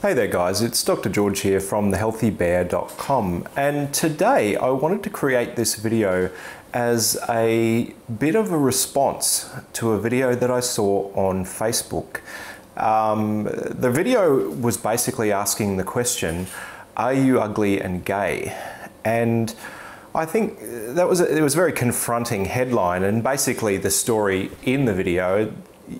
Hey there guys, it's Dr. George here from thehealthybear.com, and today I wanted to create this video as a bit of a response to a video that I saw on Facebook. The video was basically asking the question, are you ugly and gay? And I think it was a very confronting headline, and basically the story in the video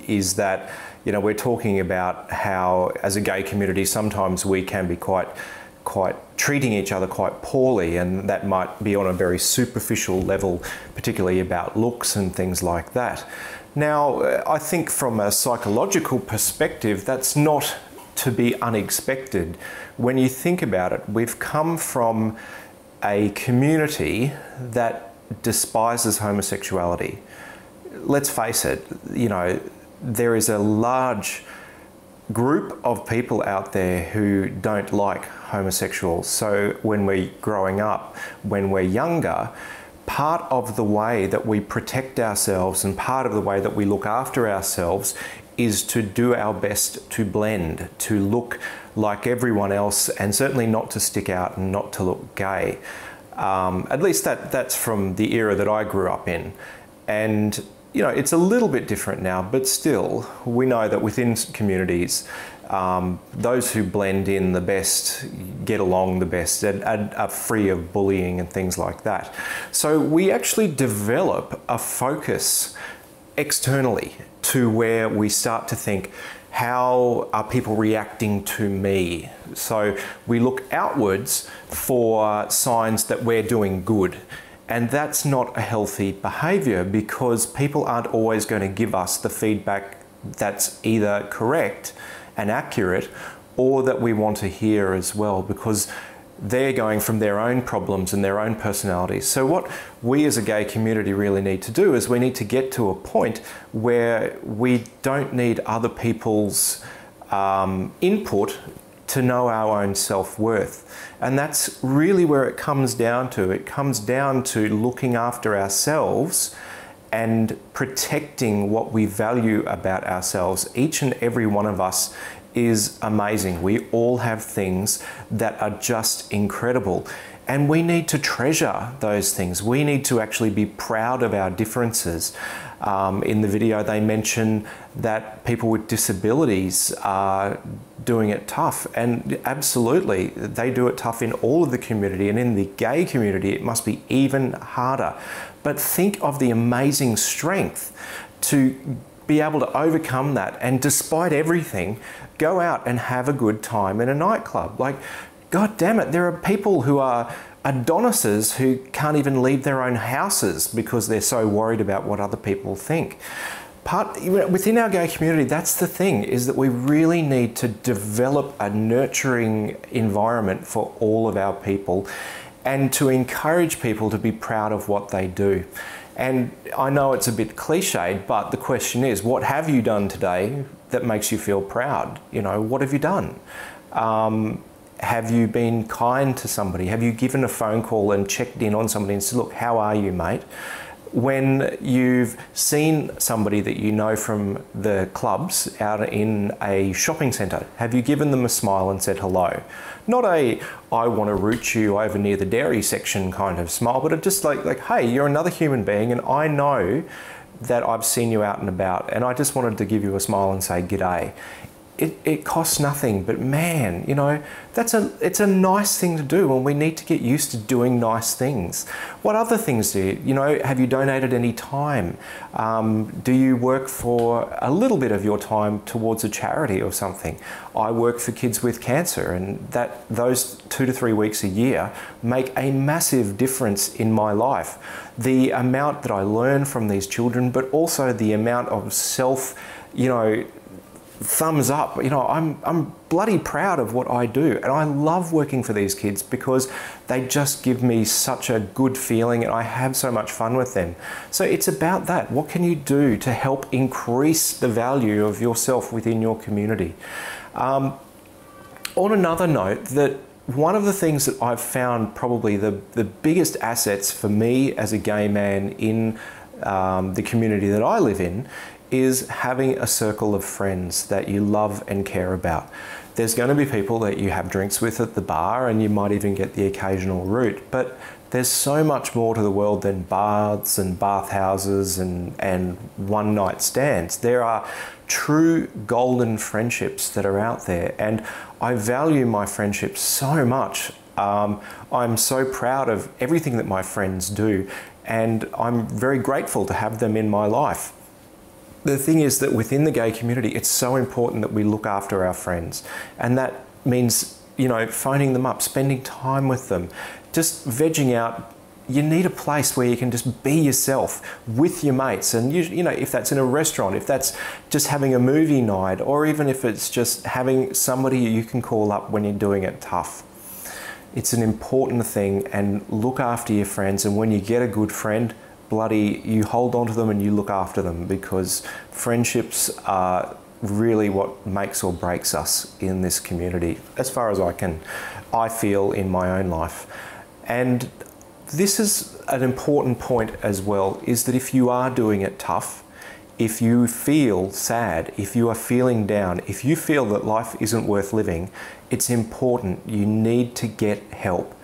is that we're talking about how as a gay community sometimes we can be quite treating each other quite poorly, and that might be on a very superficial level, particularly about looks and things like that. Now, I think from a psychological perspective, that's not to be unexpected. When you think about it, we've come from a community that despises homosexuality. Let's face it, there is a large group of people out there who don't like homosexuals. So when we're growing up, when we're younger, part of the way that we protect ourselves and part of the way that we look after ourselves is to do our best to blend, to look like everyone else, and certainly not to stick out and not to look gay. At least that's from the era that I grew up in. And it's a little bit different now, but still, we know that within communities, those who blend in the best, get along the best, and are free of bullying and things like that. So we actually develop a focus externally to where we start to think, how are people reacting to me? So we look outwards for signs that we're doing good. And that's not a healthy behaviour, because people aren't always going to give us the feedback that's either correct and accurate or that we want to hear as well, because they're going from their own problems and their own personalities. So what we as a gay community really need to do is we need to get to a point where we don't need other people's input to know our own self-worth. And that's really where it comes down to. It comes down to looking after ourselves and protecting what we value about ourselves. Each and every one of us is amazing. We all have things that are just incredible. And we need to treasure those things. We need to actually be proud of our differences. In the video, they mention that people with disabilities are doing it tough, and absolutely, they do it tough in all of the community, and in the gay community, it must be even harder. But think of the amazing strength to be able to overcome that, and despite everything, go out and have a good time in a nightclub. Like, God damn it, there are people who are Adonises who can't even leave their own houses because they're so worried about what other people think. Within our gay community, that's the thing, is that we really need to develop a nurturing environment for all of our people and to encourage people to be proud of what they do. And I know it's a bit cliched, but the question is, what have you done today that makes you feel proud? What have you done? Have you been kind to somebody? Have you given a phone call and checked in on somebody and said, look, how are you, mate? When you've seen somebody that you know from the clubs out in a shopping centre, have you given them a smile and said hello? Not a, I want to root you over near the dairy section kind of smile, but just like, hey, you're another human being, and I know that I've seen you out and about, and I just wanted to give you a smile and say g'day. It costs nothing, but man, it's a nice thing to do, and we need to get used to doing nice things. What other things do you, have you donated any time? Do you work for a little bit of your time towards a charity or something? I work for kids with cancer, and those 2 to 3 weeks a year make a massive difference in my life. The amount that I learn from these children, but also the amount of thumbs up. I'm bloody proud of what I do, and I love working for these kids because they just give me such a good feeling, and I have so much fun with them. So it's about that. What can you do to help increase the value of yourself within your community? On another note, that one of the things that I've found probably the biggest assets for me as a gay man in the community that I live in is having a circle of friends that you love and care about. There's going to be people that you have drinks with at the bar, and you might even get the occasional root, but there's so much more to the world than baths and bathhouses and one-night stands. There are true golden friendships that are out there, and I value my friendships so much. I'm so proud of everything that my friends do, and I'm very grateful to have them in my life. The thing is that within the gay community, it's so important that we look after our friends, and that means, you know, phoning them up, spending time with them, just vegging out. You need a place where you can just be yourself with your mates, and you know, if that's in a restaurant, if that's just having a movie night, or even if it's just having somebody you can call up when you're doing it tough. It's an important thing, and look after your friends, and when you get a good friend, bloody, you hold on to them and you look after them, because friendships are really what makes or breaks us in this community, as far as I feel in my own life. And this is an important point as well, is that if you are doing it tough, if you feel sad, if you are feeling down, if you feel that life isn't worth living, it's important. You need to get help.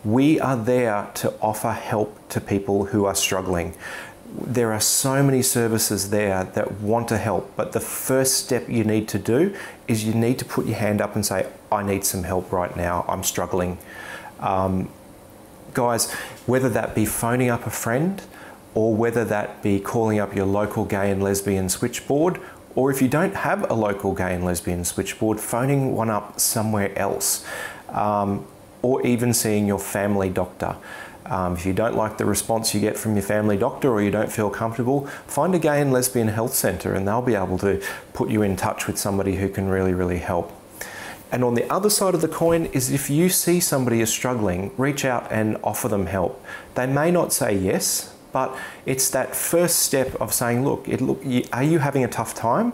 We are there to offer help to people who are struggling. There are so many services there that want to help, but the first step you need to do is you need to put your hand up and say, I need some help right now, I'm struggling. Guys, whether that be phoning up a friend, or whether that be calling up your local gay and lesbian switchboard, or if you don't have a local gay and lesbian switchboard, phoning one up somewhere else, or even seeing your family doctor. If you don't like the response you get from your family doctor, or you don't feel comfortable, find a gay and lesbian health centre, and they'll be able to put you in touch with somebody who can really, really help. And on the other side of the coin is, if you see somebody is struggling, reach out and offer them help. They may not say yes, but it's that first step of saying, look, are you having a tough time?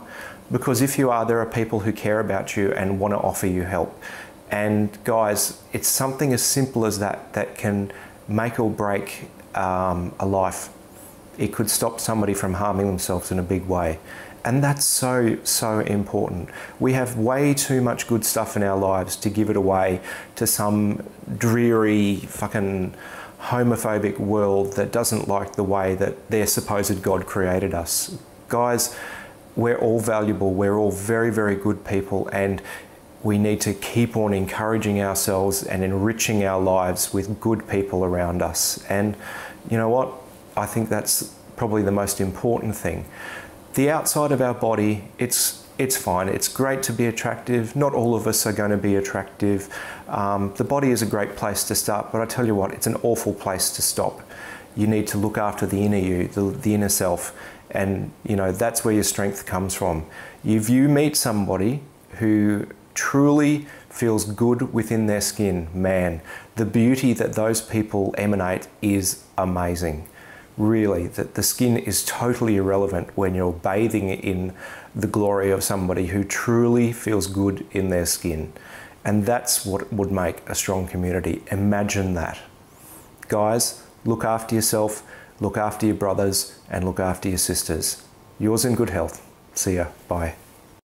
Because if you are, there are people who care about you and want to offer you help. And guys, it's something as simple as that that can make or break a life. It could stop somebody from harming themselves in a big way. And that's so, so important. We have way too much good stuff in our lives to give it away to some dreary fucking homophobic world that doesn't like the way that their supposed God created us. Guys, we're all valuable. We're all very, very good people, and we need to keep on encouraging ourselves and enriching our lives with good people around us. And you know what? I think that's probably the most important thing. The outside of our body, it's fine. It's great to be attractive. Not all of us are going to be attractive. The body is a great place to start, but I tell you what, it's an awful place to stop. You need to look after the inner you, the inner self, and you know, that's where your strength comes from. If you meet somebody who truly feels good within their skin, man, the beauty that those people emanate is amazing. Really, that the skin is totally irrelevant when you're bathing in the glory of somebody who truly feels good in their skin. And that's what would make a strong community. Imagine that. Guys, look after yourself, look after your brothers, and look after your sisters. Yours in good health. See ya. Bye.